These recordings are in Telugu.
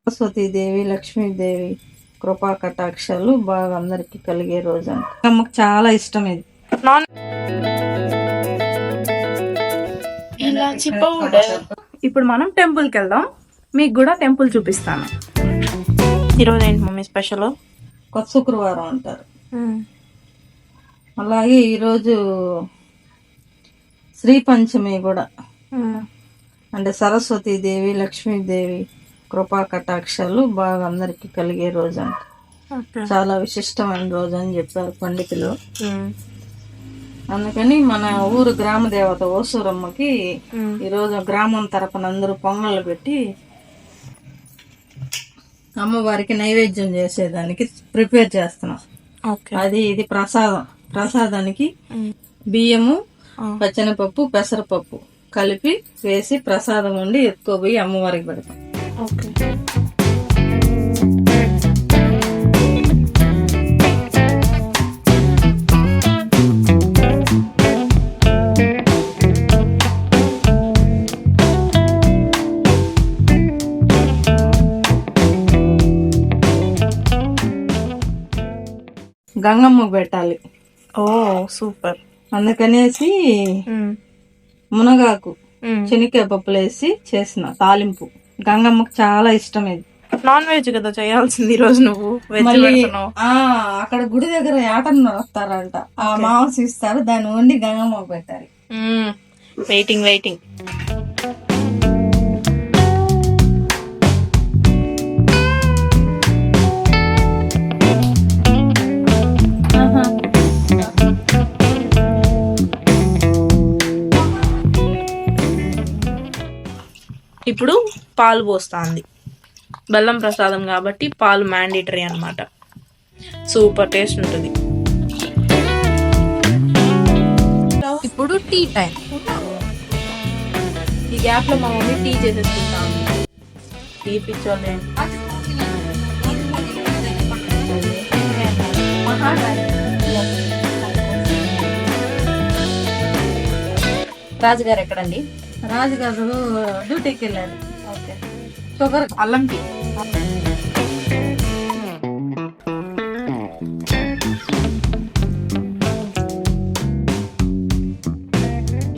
సరస్వతీదేవి, లక్ష్మీదేవి కృపా కటాక్షాలు బాగా అందరికి కలిగే రోజు అంట. అమ్మకు చాలా ఇష్టం ఇది. ఇప్పుడు మనం టెంపుల్కి వెళ్దాం. మీకు కూడా టెంపుల్ చూపిస్తాను. ఈరోజు ఏంటి మమ్మీ స్పెషల్? కొత్త శుక్రవారం అంటారు. అలాగే ఈరోజు శ్రీ పంచమి కూడా, అంటే సరస్వతీదేవి, లక్ష్మీదేవి కృపా కటాక్షాలు బాగా అందరికి కలిగే రోజు అంట. చాలా విశిష్టమైన రోజు అని చెప్పారు పండితులు. అందుకని మన ఊరు గ్రామ దేవత ఓసూరమ్మకి ఈరోజు గ్రామం తరపున అందరూ పొంగళ్ళు పెట్టి అమ్మవారికి నైవేద్యం చేసేదానికి ప్రిపేర్ చేస్తున్నాం. అది ఇది ప్రసాదానికి బియ్యము, పచ్చనపప్పు, పెసరపప్పు కలిపి వేసి ప్రసాదం వండి ఎత్తుకోపోయి అమ్మవారికి పెడతాం. గంగమ్మకు పెట్టాలి. ఓ సూపర్. అందుకనేసి మునగాకు, శనక్కాయ పప్పులు వేసి చేసిన తాలింపు. గంగమ్మకు చాలా ఇష్టం ఇది. నాన్ వెజ్ కదా చేయాల్సింది ఈరోజు. నువ్వు అక్కడ గుడి దగ్గర యాటన్న వస్తారంట, ఆ మాంసం ఇస్తారు, దాన్ని వండి గంగమ్మకు పెట్టాలి. వెయిటింగ్. ఇప్పుడు పాలు పోస్తుంది. బెల్లం ప్రసాదం కాబట్టి పాలు మ్యాండేటరీ అన్నమాట. సూపర్ టేస్ట్ ఉంటుంది. ఇప్పుడు టీ టైం. ఈ గ్యాప్ లో మా మమ్మీ టీ చేసేసుకుంటాం. టీ పిచ్చోలే. రాజుగారు ఎక్కడండి? రాజుగారు డ్యూటీకి వెళ్ళారు. ఓకే. షుగర్ అల్లం టీ.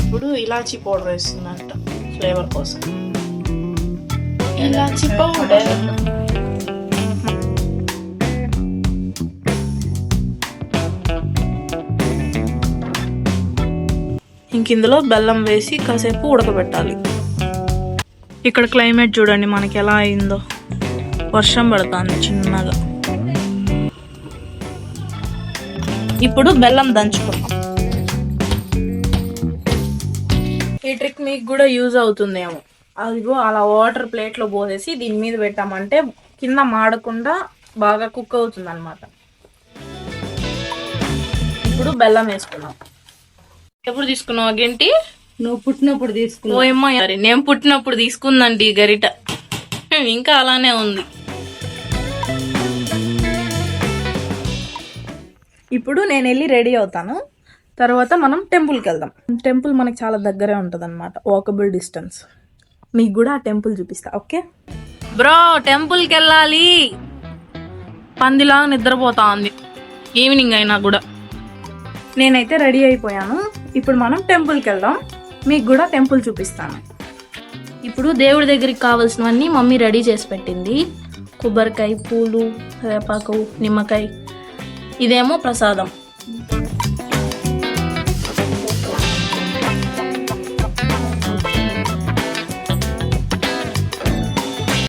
ఇప్పుడు ఇలాచీ పౌడర్ వేస్తుందంట ఫ్లేవర్ కోసం. ఇలాచీ పౌడర్. ఇందులో బెల్లం వేసి కాసేపు ఉడకబెట్టాలి. ఇక్కడ క్లైమేట్ చూడండి మనకి ఎలా అయిందో. వర్షం పడుతుంది చిన్నగా. ఇప్పుడు బెల్లం దంచుకుందాం. ఈ ట్రిక్ మీకు కూడా యూజ్ అవుతుందేమో. అదిగో అలా వాటర్ ప్లేట్లో పోసేసి దీని మీద పెట్టామంటే కింద మాడకుండా బాగా కుక్ అవుతుంది అన్నమాట. ఇప్పుడు బెల్లం వేసుకున్నాం. ఎప్పుడు తీసుకున్నావు గంటి? నువ్వు పుట్టినప్పుడు తీసుకున్నావు. ఓయమ్మా, నేను పుట్టినప్పుడు తీసుకుందండి గరిట. ఇంకా అలానే ఉంది. ఇప్పుడు నేను వెళ్ళి రెడీ అవుతాను. తర్వాత మనం టెంపుల్కి వెళ్దాం. టెంపుల్ మనకి చాలా దగ్గరే ఉంటుంది అనమాట, వాకబుల్ డిస్టెన్స్. మీకు కూడా ఆ టెంపుల్ చూపిస్తా. ఓకే బ్రో, టెంపుల్కి వెళ్ళాలి. పందిలాగా నిద్రపోతా ఉంది ఈవినింగ్ అయినా కూడా. నేనైతే రెడీ అయిపోయాను. ఇప్పుడు మనం టెంపుల్కి వెళ్దాం. మీకు కూడా టెంపుల్ చూపిస్తాను. ఇప్పుడు దేవుడి దగ్గరికి కావాల్సినవన్నీ మమ్మీ రెడీ చేసి పెట్టింది. కొబ్బరికాయ, పూలు, వేపాకు, నిమ్మకాయ. ఇదేమో ప్రసాదం.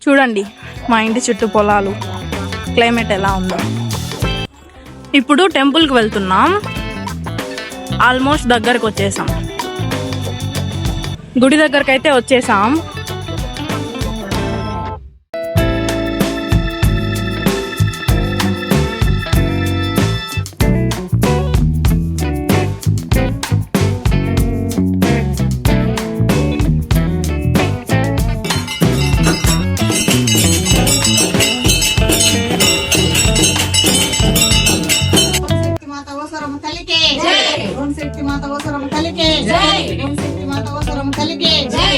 చూడండి మా ఇంటి చుట్టూ పొలాలు, క్లైమేట్ ఎలా ఉందో. ఇప్పుడు టెంపుల్కి వెళ్తున్నాం. ఆల్మోస్ట్ దగ్గరకు వచ్చేసాం. గుడి దగ్గరకు అయితే వచ్చేసాం. శక్తి మాత ఓసరమ్మ తల్లికి జై. ఓం శక్తి మాత ఓసరమ్మ తల్లికి జై.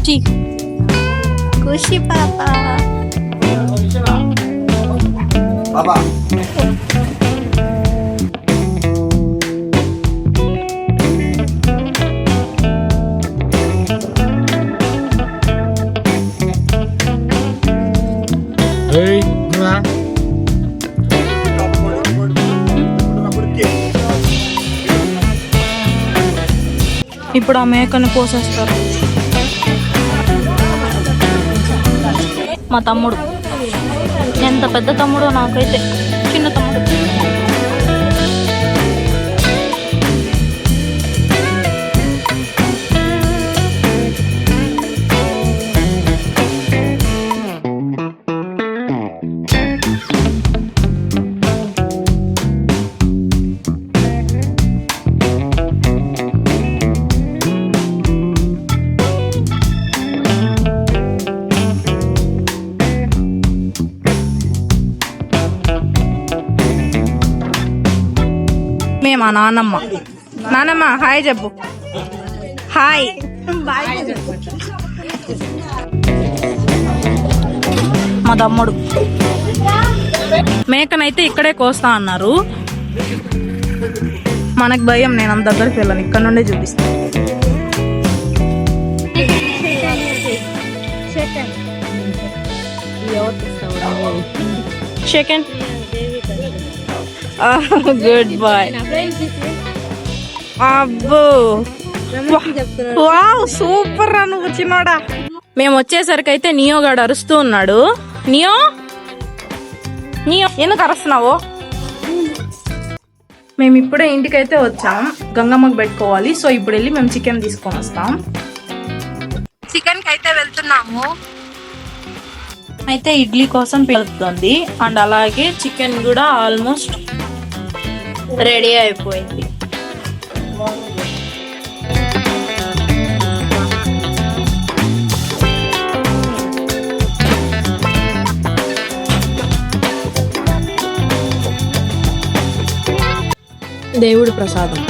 ఖుషి ఖుషి పాప. ఇప్పుడు ఆ మేకని కోసేస్తారు. మా తమ్ముడు ఎంత పెద్ద తమ్ముడో నాకైతే చిన్న తమ్ముడు. మా నాన్నమ్మ. నానమ్మ హాయ్ చెప్పు. హాయ్. మా తమ్ముడు మేకనైతే ఇక్కడే కోస్తా అన్నారు. మనకు భయం, నేను అంత దగ్గరికి వెళ్ళాను, ఇక్కడ నుండే చూపిస్తాను. Second good boy. అబ్బో వావ్ సూపర్ రా నువ్వు చిన్నోడా. మేము వచ్చేసరికి అయితే నియో గాడు అరుస్తూ ఉన్నాడు. నియో నియో ఎందుకు అరుస్తున్నావు? మేము ఇప్పుడే ఇంటికైతే వచ్చాం, గంగమ్మకి పెట్టుకోవాలి. సో ఇప్పుడు వెళ్ళి మేము చికెన్ తీసుకొని వస్తాం. చికెన్ కి అయితే వెళ్తున్నాము. అయితే ఇడ్లీ కోసం పిలుస్తుంది అండ్ అలాగే చికెన్ కూడా ఆల్మోస్ట్ రెడీ అయిపోయింది. దేవుడి ప్రసాదం.